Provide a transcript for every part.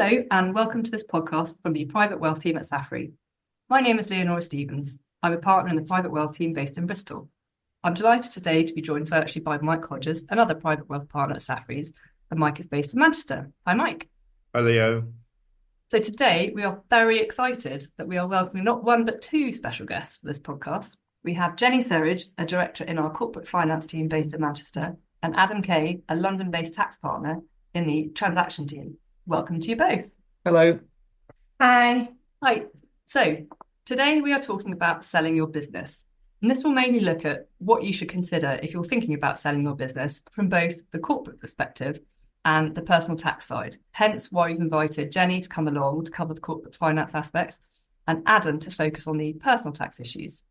Hello and welcome to this podcast from the Private Wealth team at Safri. My name is Leonora Stevens. I'm a partner in the Private Wealth team based in Bristol. I'm delighted today to be joined virtually by Mike Hodges, another Private Wealth partner at Safri's, and Mike is based in Manchester. Hi, Mike. Hi, Leo. So today we are very excited that we are welcoming not one but two special guests for this podcast. We have Jenny Serridge, a director in our corporate finance team based in Manchester, and Adam Kay, a London-based tax partner in the transaction team. Welcome to you both. Hello. Hi. Hi. So today we are talking about selling your business. And this will mainly look at what you should consider if you're thinking about selling your business from both the corporate perspective and the personal tax side. Hence why we've invited Jenny to come along to cover the corporate finance aspects and Adam to focus on the personal tax issues.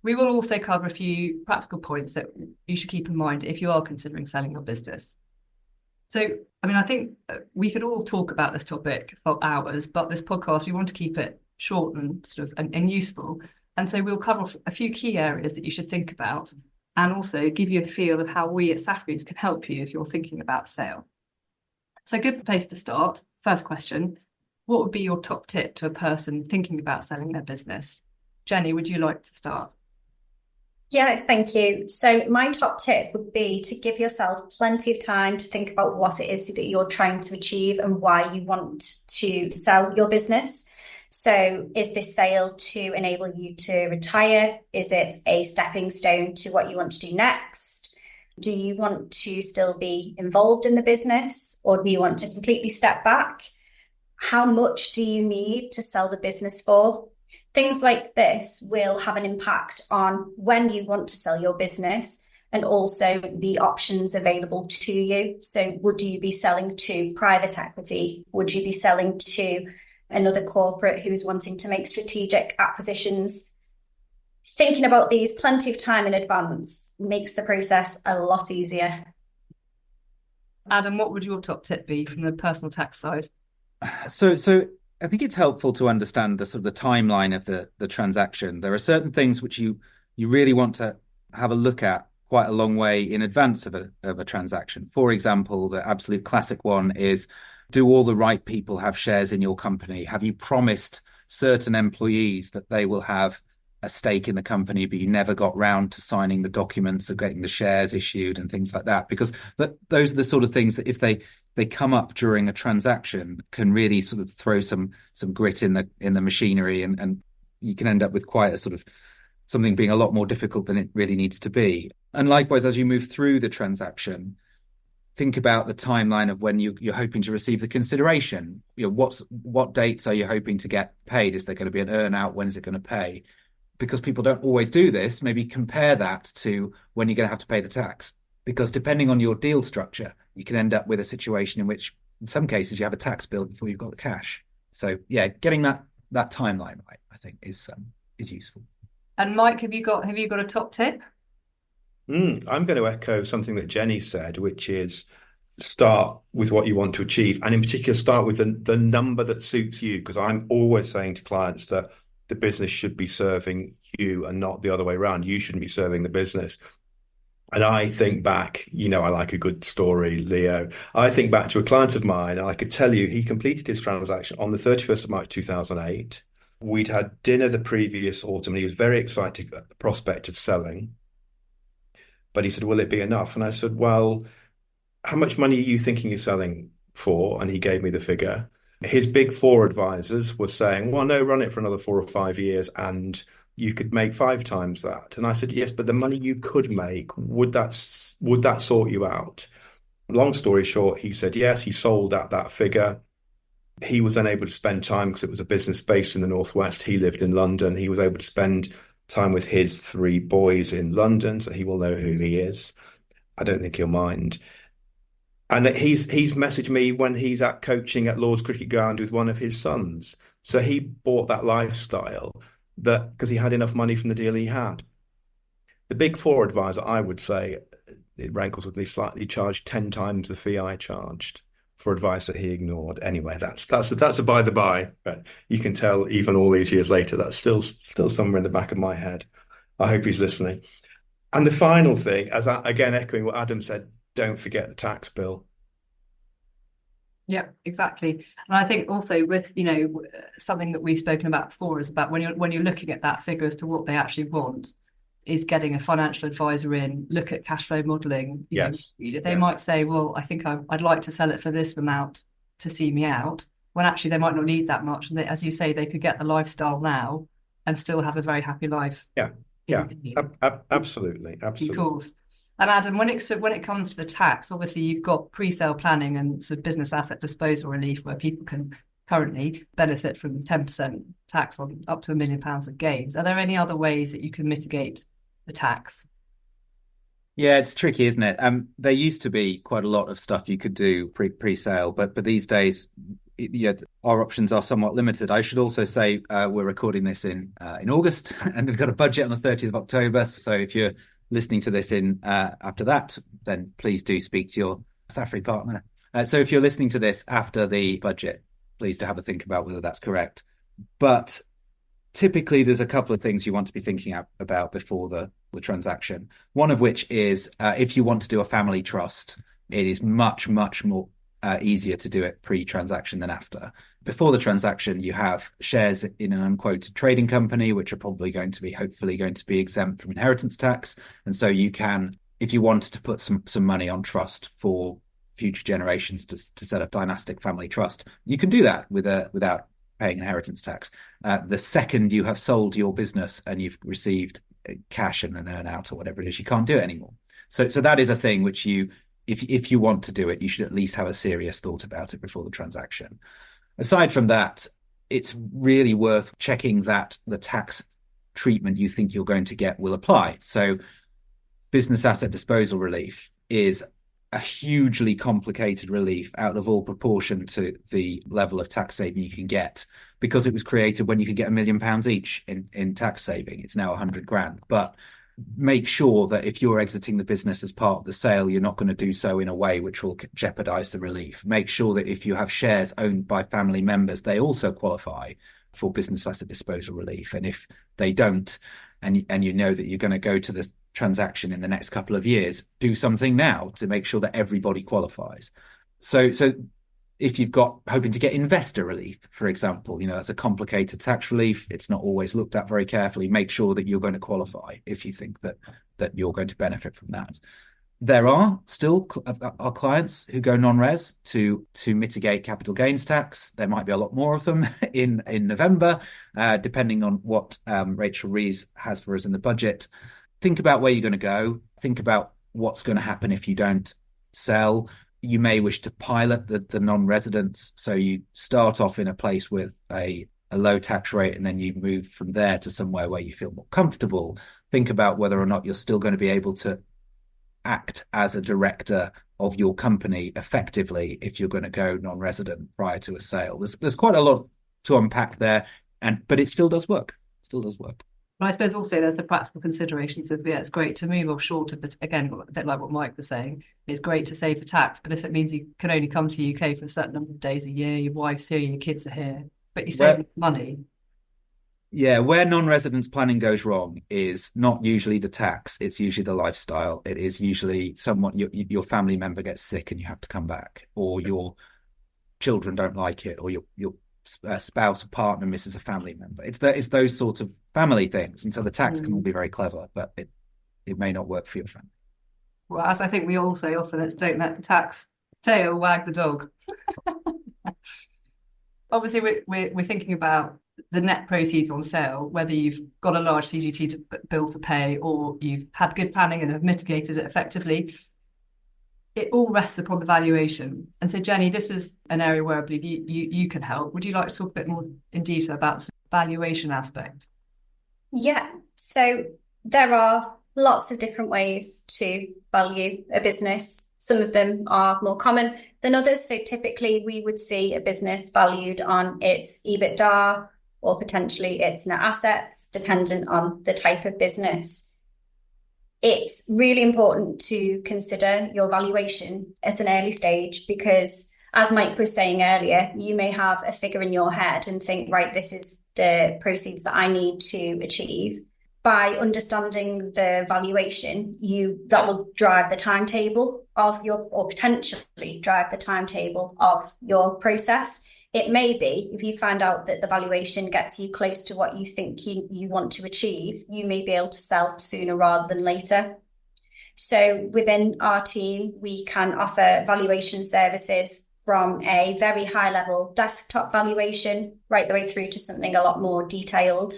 We will also cover a few practical points that you should keep in mind if you are considering selling your business. So, I think we could all talk about this topic for hours, but this podcast, we want to keep it short and and useful. And so we'll cover a few key areas that you should think about and also give you a feel of how we at Safri's can help you if you're thinking about sale. So good place to start. First question, what would be your top tip to a person thinking about selling their business? Jenny, would you like to start? Yeah, thank you. So my top tip would be to give yourself plenty of time to think about what it is that you're trying to achieve and why you want to sell your business. So is this sale to enable you to retire? Is it a stepping stone to what you want to do next? Do you want to still be involved in the business, or do you want to completely step back? How much do you need to sell the business for? Things like this will have an impact on when you want to sell your business and also the options available to you. So would you be selling to private equity? Would you be selling to another corporate who is wanting to make strategic acquisitions? Thinking about these plenty of time in advance makes the process a lot easier. Adam, what would your top tip be from the personal tax side? So I think it's helpful to understand the sort of the timeline of the transaction. There are certain things which you really want to have a look at quite a long way in advance of a transaction. For example, the absolute classic one is, do all the right people have shares in your company? Have you promised certain employees that they will have a stake in the company, but you never got round to signing the documents or getting the shares issued and things like that? Because those are the sort of things that if they come up during a transaction can really sort of throw some grit in the machinery, and you can end up with quite a sort of something being a lot more difficult than it really needs to be. And likewise, as you move through the transaction, think about the timeline of when you're hoping to receive the consideration. What dates are you hoping to get paid? Is there going to be an earn out? When is it going to pay? Because people don't always do this, maybe compare that to when you're going to have to pay the tax. Because depending on your deal structure, you can end up with a situation in which, in some cases, you have a tax bill before you've got the cash. So, yeah, getting that timeline right, I think, is useful. And Mike, have you got a top tip? I'm going to echo something that Jenny said, which is start with what you want to achieve, and in particular, start with the number that suits you. Because I'm always saying to clients that the business should be serving you and not the other way around. You shouldn't be serving the business. And I think back, I like a good story, Leo. I think back to a client of mine, and I could tell you he completed his transaction on the 31st of March 2008. We'd had dinner the previous autumn, and he was very excited at the prospect of selling. But he said, will it be enough? And I said, well, how much money are you thinking you're selling for? And he gave me the figure. His big four advisors were saying, well, no, run it for another 4 or 5 years and you could make 5 times that. And I said, yes, but the money you could make, would that sort you out? Long story short, he said, yes, he sold at that figure. He was then able to spend time, because it was a business based in the Northwest. He lived in London. He was able to spend time with his 3 boys in London, so he will know who he is. I don't think he'll mind. And he's messaged me when he's at coaching at Lord's Cricket Ground with one of his sons. So he bought that lifestyle because he had enough money from the deal he had. The big four advisor, I would say, it rankles with me slightly, charged 10 times the fee I charged for advice that he ignored. Anyway, that's a by the by, but you can tell even all these years later, that's still somewhere in the back of my head. I hope he's listening. And the final thing, again echoing what Adam said, don't forget the tax bill. Yeah, exactly. And I think also with, something that we've spoken about before is about when you're looking at that figure as to what they actually want, is getting a financial advisor in, look at cash flow modeling. Yes. They might say, well, I think I'd like to sell it for this amount to see me out, when actually they might not need that much. And they, as you say, they could get the lifestyle now and still have a very happy life. Yeah, absolutely. Of course. And Adam, when it comes to the tax, obviously you've got pre-sale planning and sort of business asset disposal relief where people can currently benefit from 10% tax on up to £1 million of gains. Are there any other ways that you can mitigate the tax? Yeah, it's tricky, isn't it? There used to be quite a lot of stuff you could do pre-sale, but these days, our options are somewhat limited. I should also say we're recording this in August, and we've got a budget on the 30th of October. So if you're listening to this in after that, then please do speak to your Safri partner. So if you're listening to this after the budget, please do have a think about whether that's correct. But typically, there's a couple of things you want to be thinking about before the transaction. One of which is if you want to do a family trust, it is much, much more easier to do it pre-transaction than after. Before the transaction, you have shares in an unquoted trading company, which are probably hopefully going to be exempt from inheritance tax. And so you can, if you wanted to put some money on trust for future generations to set up dynastic family trust, you can do that without paying inheritance tax. The second you have sold your business and you've received cash and an earn out or whatever it is, you can't do it anymore. So that is a thing which if you want to do it, you should at least have a serious thought about it before the transaction. Aside from that, it's really worth checking that the tax treatment you think you're going to get will apply. So business asset disposal relief is a hugely complicated relief out of all proportion to the level of tax saving you can get, because it was created when you could get £1 million each in tax saving. It's now 100 grand. But make sure that if you're exiting the business as part of the sale, you're not going to do so in a way which will jeopardize the relief. Make sure that if you have shares owned by family members, they also qualify for business asset disposal relief. And if they don't, and you know that you're going to go to the transaction in the next couple of years, do something now to make sure that everybody qualifies. So if you've got hoping to get investor relief, for example, that's a complicated tax relief. It's not always looked at very carefully. Make sure that you're going to qualify if you think that you're going to benefit from that. There are still our clients who go non-res to mitigate capital gains tax. There might be a lot more of them in November, depending on what Rachel Reeves has for us in the budget. Think about where you're going to go. Think about what's going to happen if you don't sell. You may wish to pilot the non-residents. So you start off in a place with a low tax rate, and then you move from there to somewhere where you feel more comfortable. Think about whether or not you're still going to be able to act as a director of your company effectively if you're going to go non-resident prior to a sale. There's quite a lot to unpack there, but it still does work. But I suppose also there's the practical considerations of, it's great to move offshore again, a bit like what Mike was saying, it's great to save the tax, but if it means you can only come to the UK for a certain number of days a year, your wife's here, your kids are here, but you save money. Yeah, where non-residence planning goes wrong is not usually the tax, it's usually the lifestyle. It is usually your family member gets sick and you have to come back, or your children don't like it, or your spouse or partner misses a family member. It's those sorts of family things, and so the tax can all be very clever, but it may not work for your family. Well, as I think we all say often, it's don't let the tax tail wag the dog. Obviously, we're thinking about the net proceeds on sale, whether you've got a large CGT bill to pay or you've had good planning and have mitigated it effectively. It all rests upon the valuation. And so, Jenny, this is an area where I believe you can help. Would you like to talk a bit more in detail about the valuation aspect? Yeah, so there are lots of different ways to value a business. Some of them are more common than others. So typically we would see a business valued on its EBITDA or potentially its net assets, dependent on the type of business. It's really important to consider your valuation at an early stage because, as Mike was saying earlier, you may have a figure in your head and think, right, this is the proceeds that I need to achieve. by understanding the valuation, that will drive the timetable of or potentially drive the timetable of your process. It may be, if you find out that the valuation gets you close to what you think you want to achieve, you may be able to sell sooner rather than later. So within our team, we can offer valuation services from a very high level desktop valuation right the way through to something a lot more detailed.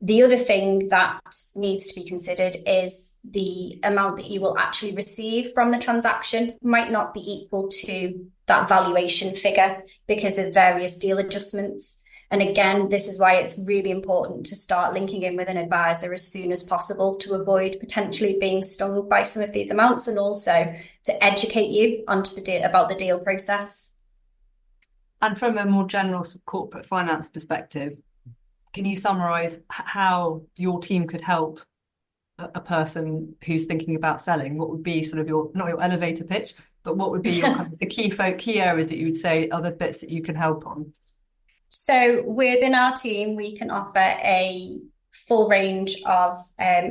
The other thing that needs to be considered is the amount that you will actually receive from the transaction might not be equal to that valuation figure because of various deal adjustments. And again, this is why it's really important to start linking in with an advisor as soon as possible to avoid potentially being stung by some of these amounts, and also to educate you about the deal process. And from a more general sort of corporate finance perspective, can you summarize how your team could help a person who's thinking about selling? What would be sort of not your elevator pitch, but what would be your kind of the key areas that you would say are the bits that you can help on? So within our team, we can offer a full range of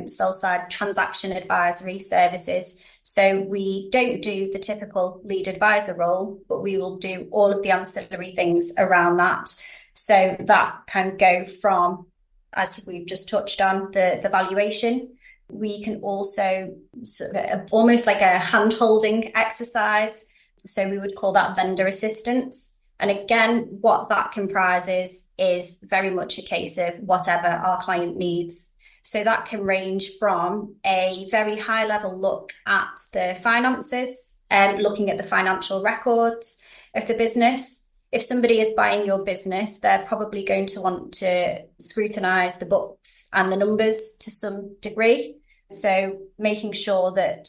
sell-side transaction advisory services. So we don't do the typical lead advisor role, but we will do all of the ancillary things around that. So that can go from, as we've just touched on, the valuation. We can also sort of almost like a hand-holding exercise. So we would call that vendor assistance. And again, what that comprises is very much a case of whatever our client needs. So that can range from a very high level look at the finances and looking at the financial records of the business. If somebody is buying your business, they're probably going to want to scrutinize the books and the numbers to some degree. So making sure that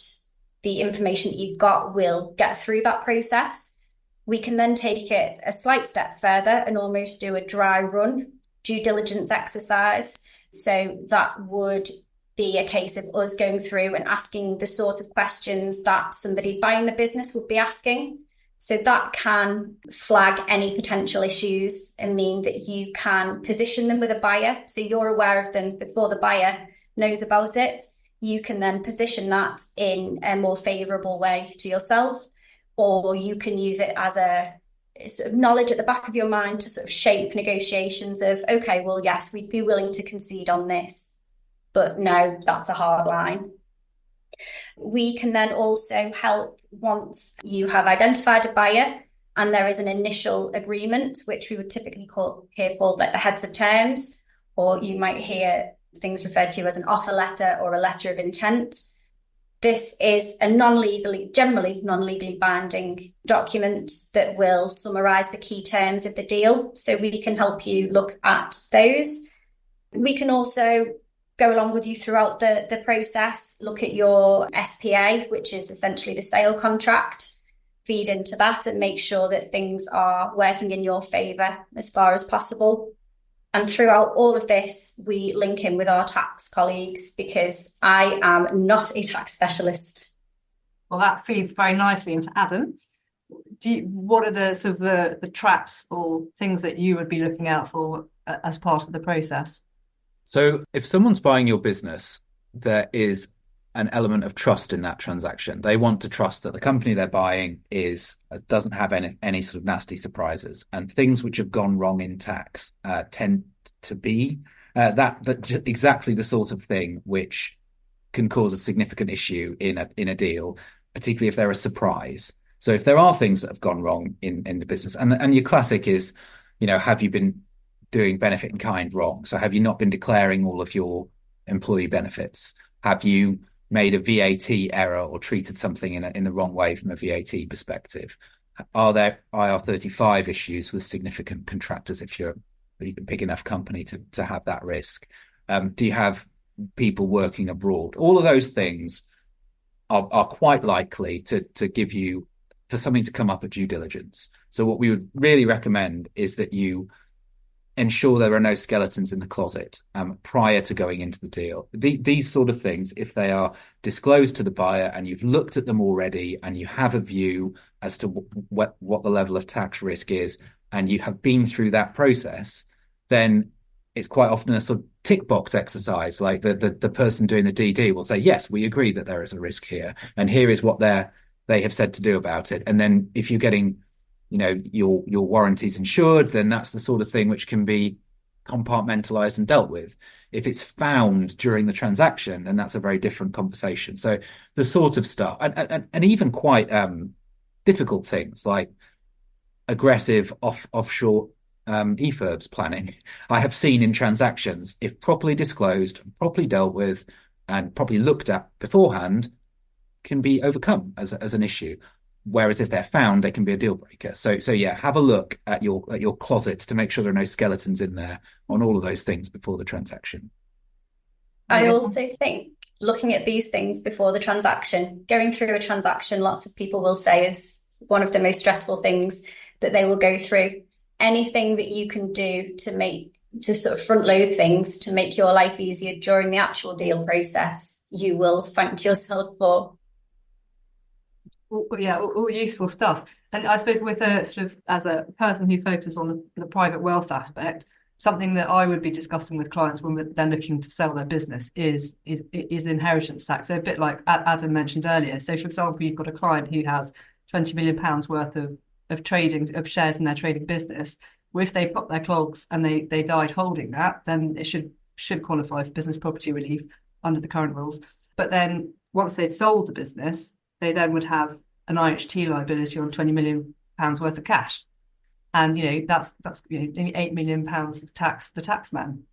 the information that you've got will get through that process. We can then take it a slight step further and almost do a dry run due diligence exercise. So that would be a case of us going through and asking the sort of questions that somebody buying the business would be asking. So that can flag any potential issues and mean that you can position them with a buyer. So you're aware of them before the buyer knows about it. You can then position that in a more favourable way to yourself, or you can use it as a sort of knowledge at the back of your mind to sort of shape negotiations of, okay, well, yes, we'd be willing to concede on this, but no, that's a hard line. We can then also help once you have identified a buyer and there is an initial agreement, which we would typically hear called like the heads of terms, or you might hear things referred to as an offer letter or a letter of intent. This is a generally non-legally binding document that will summarise the key terms of the deal. So we can help you look at those. We can also go along with you throughout the process, look at your SPA, which is essentially the sale contract, feed into that and make sure that things are working in your favour as far as possible. And throughout all of this, we link in with our tax colleagues because I am not a tax specialist. Well, that feeds very nicely into Adam. What are the sort of the traps or things that you would be looking out for as part of the process? So if someone's buying your business, there is an element of trust in that transaction. They want to trust that the company they're buying doesn't have any sort of nasty surprises, and things which have gone wrong in tax tend to be that exactly the sort of thing which can cause a significant issue in a deal, particularly if they're a surprise. So if there are things that have gone wrong in the business, and your classic is, have you been doing benefit in kind wrong? So have you not been declaring all of your employee benefits? Have you made a VAT error or treated something in the wrong way from a VAT perspective? Are there IR35 issues with significant contractors if you're a big enough company to have that risk? Do you have people working abroad? All of those things are quite likely to give you for something to come up at due diligence. So what we would really recommend is that you ensure there are no skeletons in the closet prior to going into the deal. These sort of things, if they are disclosed to the buyer and you've looked at them already and you have a view as to what the level of tax risk is and you have been through that process, then it's quite often a sort of tick box exercise. Like the person doing the DD will say, yes, we agree that there is a risk here, and here is what they have said to do about it. And then if you're getting, your warranties insured, then that's the sort of thing which can be compartmentalized and dealt with. If it's found during the transaction, then that's a very different conversation. So the sort of stuff, and even quite difficult things like aggressive offshore EFIRBs planning, I have seen in transactions, if properly disclosed, properly dealt with, and properly looked at beforehand, can be overcome as an issue. Whereas if they're found, they can be a deal breaker. So yeah, have a look at your closets to make sure there are no skeletons in there on all of those things before the transaction. I also think looking at these things before the transaction, going through a transaction, lots of people will say is one of the most stressful things that they will go through. Anything that you can do to sort of front load things to make your life easier during the actual deal process, you will thank yourself for. All useful stuff. And I suppose with a sort of, as a person who focuses on the private wealth aspect, something that I would be discussing with clients when they're looking to sell their business is inheritance tax. So a bit like Adam mentioned earlier. So for example, you've got a client who has £20 million worth of trading of shares in their trading business. Well, if they pop their clogs and they died holding that, then it should qualify for business property relief under the current rules. But then once they'd sold the business, they then would have an IHT liability on £20 million worth of cash. And, that's £8 million of tax, the tax man.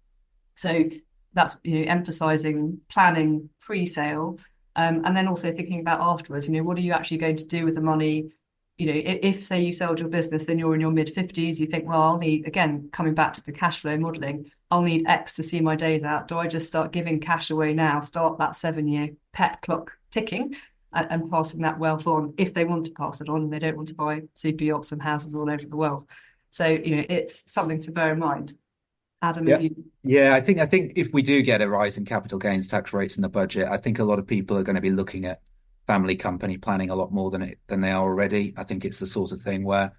So that's, emphasising planning pre-sale, and then also thinking about afterwards, what are you actually going to do with the money? If say you sold your business and you're in your mid-50s, you think, well, I'll need, again, coming back to the cash flow modelling, I'll need X to see my days out. Do I just start giving cash away now, start that 7-year pet clock ticking and passing that wealth on if they want to pass it on and they don't want to buy super yachts and houses all over the world? So, it's something to bear in mind. Adam, yeah, I think if we do get a rise in capital gains tax rates in the budget, I think a lot of people are going to be looking at family company planning a lot more than they are already. I think it's the sort of thing where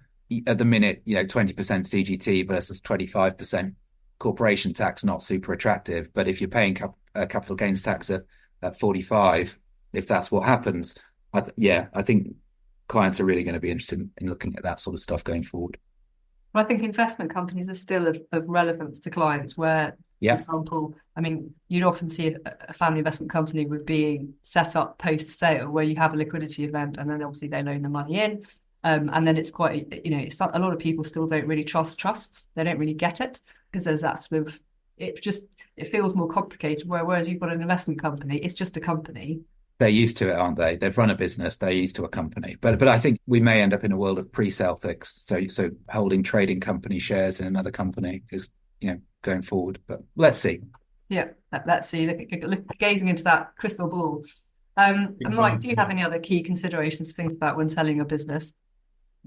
at the minute, 20% CGT versus 25% corporation tax, not super attractive. But if you're paying capital gains tax at 45, if that's what happens, I think clients are really going to be interested in looking at that sort of stuff going forward. I think investment companies are still of relevance to clients where, for example, I mean, you'd often see a family investment company would be set up post-sale where you have a liquidity event and then obviously they loan the money in. And then it's quite, it's a lot of people still don't really trust trusts. They don't really get it because there's that sort of, it feels more complicated. Whereas you've got an investment company, it's just a company. They're used to it, aren't they? They've run a business. They're used to a company. But I think we may end up in a world of pre-sale fixed. So holding trading company shares in another company is, going forward. But let's see. Yeah, let's see. Gazing into that crystal ball. And Mike, do you have any other key considerations to think about when selling your business?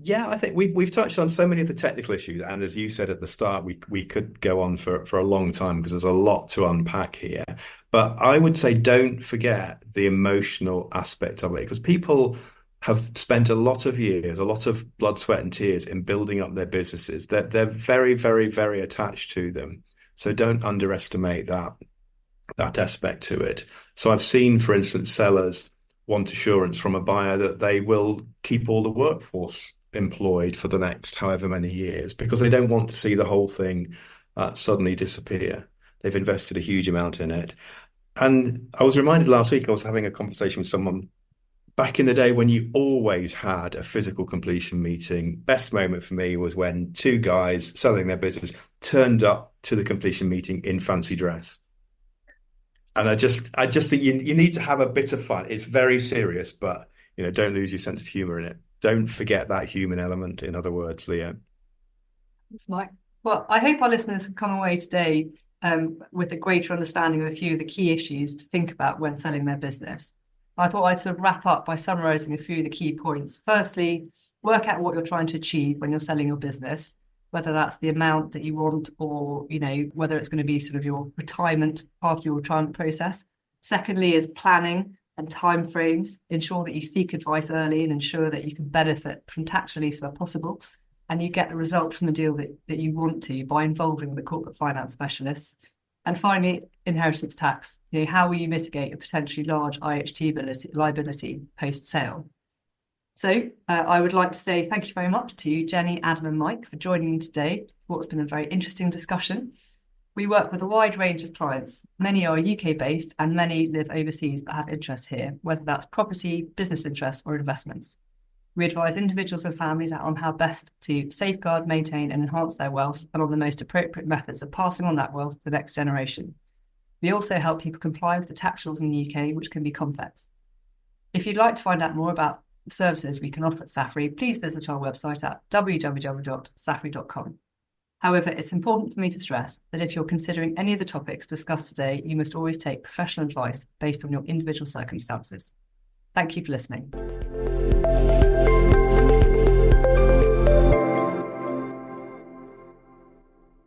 Yeah, I think we've touched on so many of the technical issues, and as you said at the start, we could go on for a long time because there's a lot to unpack here. But I would say don't forget the emotional aspect of it, because people have spent a lot of years, a lot of blood, sweat, and tears in building up their businesses. They're very, very, very attached to them. So don't underestimate that aspect to it. So I've seen, for instance, sellers want assurance from a buyer that they will keep all the workforce employed for the next however many years, because they don't want to see the whole thing suddenly disappear. They've invested a huge amount in it. And I was reminded last week, I was having a conversation with someone back in the day when you always had a physical completion meeting. Best moment for me was when two guys selling their business turned up to the completion meeting in fancy dress. And I just think you need to have a bit of fun. It's very serious, but don't lose your sense of humor in it. Don't forget that human element, in other words, Leo. Thanks, Mike. Well, I hope our listeners have come away today with a greater understanding of a few of the key issues to think about when selling their business. I thought I'd sort of wrap up by summarising a few of the key points. Firstly, work out what you're trying to achieve when you're selling your business, whether that's the amount that you want or, whether it's going to be sort of your retirement, part of your retirement process. Secondly is planning and timeframes. Ensure that you seek advice early and ensure that you can benefit from tax release where possible. and you get the result from the deal that you want to by involving the corporate finance specialists. And finally, inheritance tax. How will you mitigate a potentially large IHT liability post-sale? So I would like to say thank you very much to Jenny, Adam and Mike for joining me today for what's been a very interesting discussion. We work with a wide range of clients. Many are UK-based and many live overseas but have interests here, whether that's property, business interests or investments. We advise individuals and families on how best to safeguard, maintain and enhance their wealth and on the most appropriate methods of passing on that wealth to the next generation. We also help people comply with the tax laws in the UK, which can be complex. If you'd like to find out more about the services we can offer at Safri, please visit our website at www.safri.com. However, it's important for me to stress that if you're considering any of the topics discussed today, you must always take professional advice based on your individual circumstances. Thank you for listening.